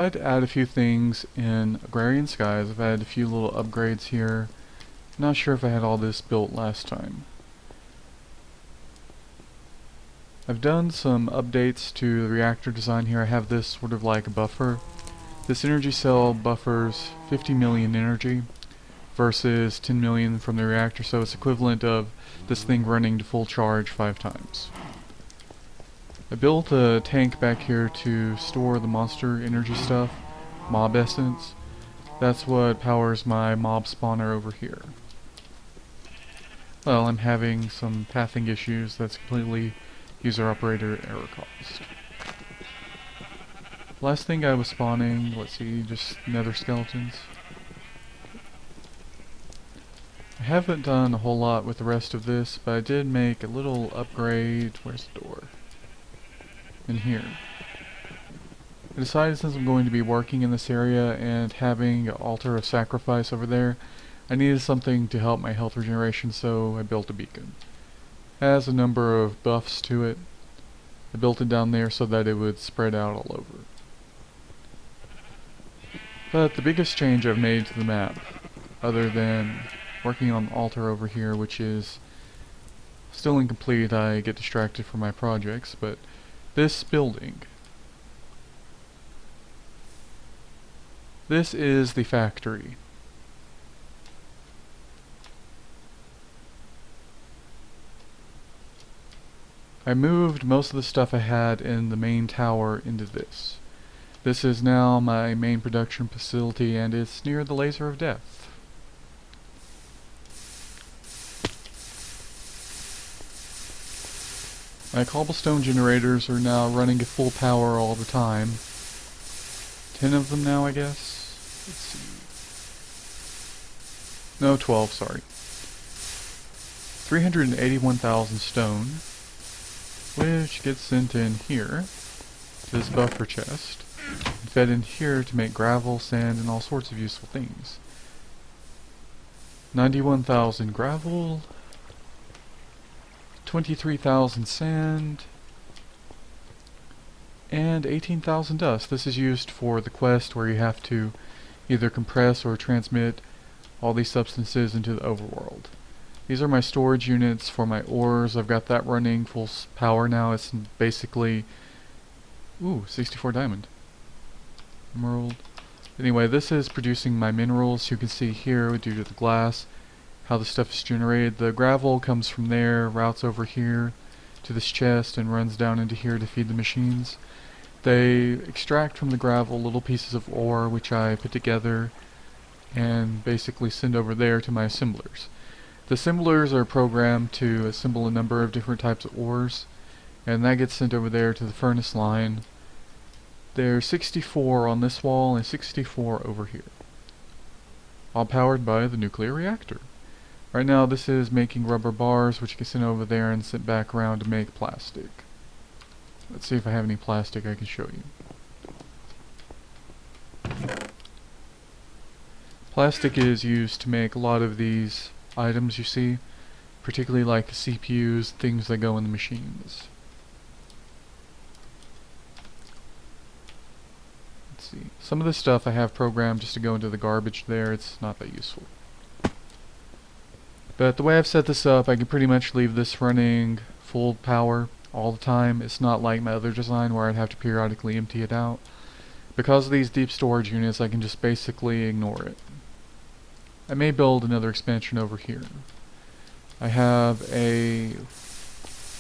I'd add a few things in Agrarian Skies. I've added a few little upgrades here. Not sure if I had all this built last time. I've done some updates to the reactor design here. I have this sort of like a buffer. This energy cell buffers 50 million energy versus 10 million from the reactor, so it's equivalent of this thing running to full charge 5 times. I built a tank back here to store the monster energy stuff, mob essence. That's what powers my mob spawner over here. Well, I'm having some pathing issues. That's completely user operator error caused. Last thing I was spawning, let's see, just nether skeletons. I haven't done a whole lot with the rest of this, but I did make a little upgrade. Where's the door? In here. I decided since I'm going to be working in this area and having an altar of sacrifice over there, I needed something to help my health regeneration, so I built a beacon. It has a number of buffs to it. I built it down there so that it would spread out all over. But the biggest change I've made to the map, other than working on the altar over here, which is still incomplete, I get distracted from my projects, but this building. This is the factory. I moved most of the stuff I had in the main tower into this. This is now my main production facility, and it's near the Laser of Death. My cobblestone generators are now running at full power all the time. 10 of them now, I guess. Let's see. No, 12, sorry. 381,000 stone, which gets sent in here, to this buffer chest, and fed in here to make gravel, sand, and all sorts of useful things. 91,000 gravel, 23,000 sand, and 18,000 dust. This is used for the quest where you have to either compress or transmit all these substances into the overworld. These are my storage units for my ores. I've got that running full power now. It's basically, 64 diamond. Emerald. Anyway, this is producing my minerals. You can see here, due to the glass, how the stuff is generated. The gravel comes from there, routes over here to this chest, and runs down into here to feed the machines. They extract from the gravel little pieces of ore, which I put together and basically send over there to my assemblers. The assemblers are programmed to assemble a number of different types of ores, and that gets sent over there to the furnace line. There's 64 on this wall and 64 over here, all powered by the nuclear reactor. Right now this is making rubber bars, which you can send over there and send back around to make plastic. Let's see if I have any plastic I can show you. Plastic is used to make a lot of these items you see, particularly like the CPUs, things that go in the machines. Let's see. Some of this stuff I have programmed just to go into the garbage there. It's not that useful. But the way I've set this up, I can pretty much leave this running full power all the time. It's not like my other design where I'd have to periodically empty it out. Because of these deep storage units, I can just basically ignore it. I may build another expansion over here. I have a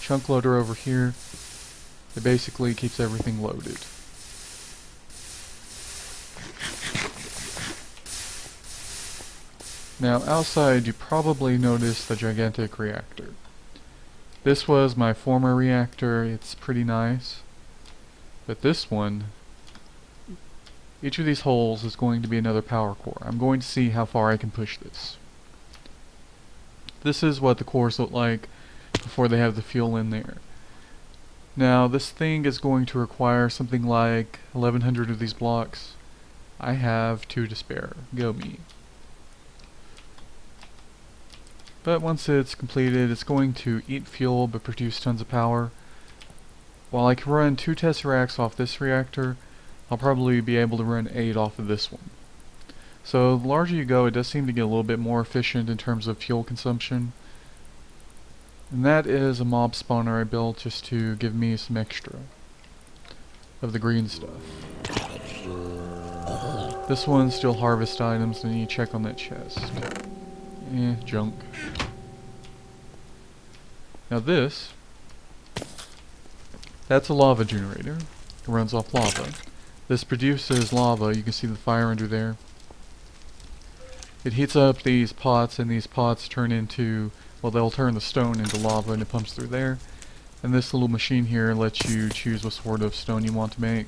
chunk loader over here that basically keeps everything loaded. Now outside you probably noticed the gigantic reactor. This was my former reactor. It's pretty nice. But this one, each of these holes is going to be another power core. I'm going to see how far I can push this. This is what the cores look like before they have the fuel in there. Now this thing is going to require something like 1100 of these blocks. I have 2 to spare. Go me. But once it's completed, it's going to eat fuel but produce tons of power. While I can run 2 tesseracts off this reactor, I'll probably be able to run 8 off of this one. So the larger you go, it does seem to get a little bit more efficient in terms of fuel consumption. And that is a mob spawner I built just to give me some extra of the green stuff. This one still harvest items, and you check on that chest. Junk. Now this, that's a lava generator. It runs off lava. This produces lava. You can see the fire under there. It heats up these pots, and these pots turn into, well, they'll turn the stone into lava, and it pumps through there. And this little machine here lets you choose what sort of stone you want to make.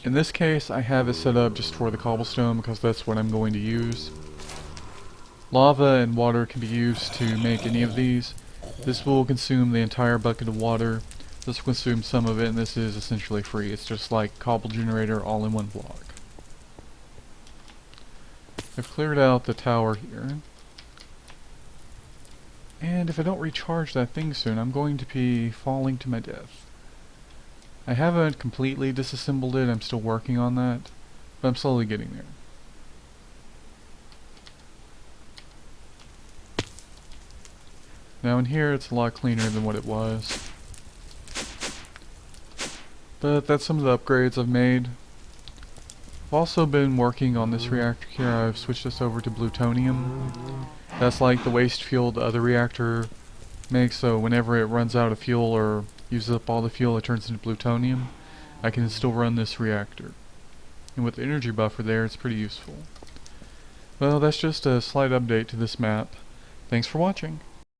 In this case, I have it set up just for the cobblestone because that's what I'm going to use. Lava and water can be used to make any of these. This will consume the entire bucket of water. This will consume some of it, and this is essentially free. It's just like cobble generator all in one block. I've cleared out the tower here. And if I don't recharge that thing soon, I'm going to be falling to my death. I haven't completely disassembled it, I'm still working on that, but I'm slowly getting there. Now in here it's a lot cleaner than what it was. But that's some of the upgrades I've made. I've also been working on this reactor here. I've switched this over to plutonium. That's like the waste fuel the other reactor makes, so whenever it runs out of fuel or uses up all the fuel, it turns into plutonium. I can still run this reactor. And with the energy buffer there, it's pretty useful. Well, that's just a slight update to this map. Thanks for watching.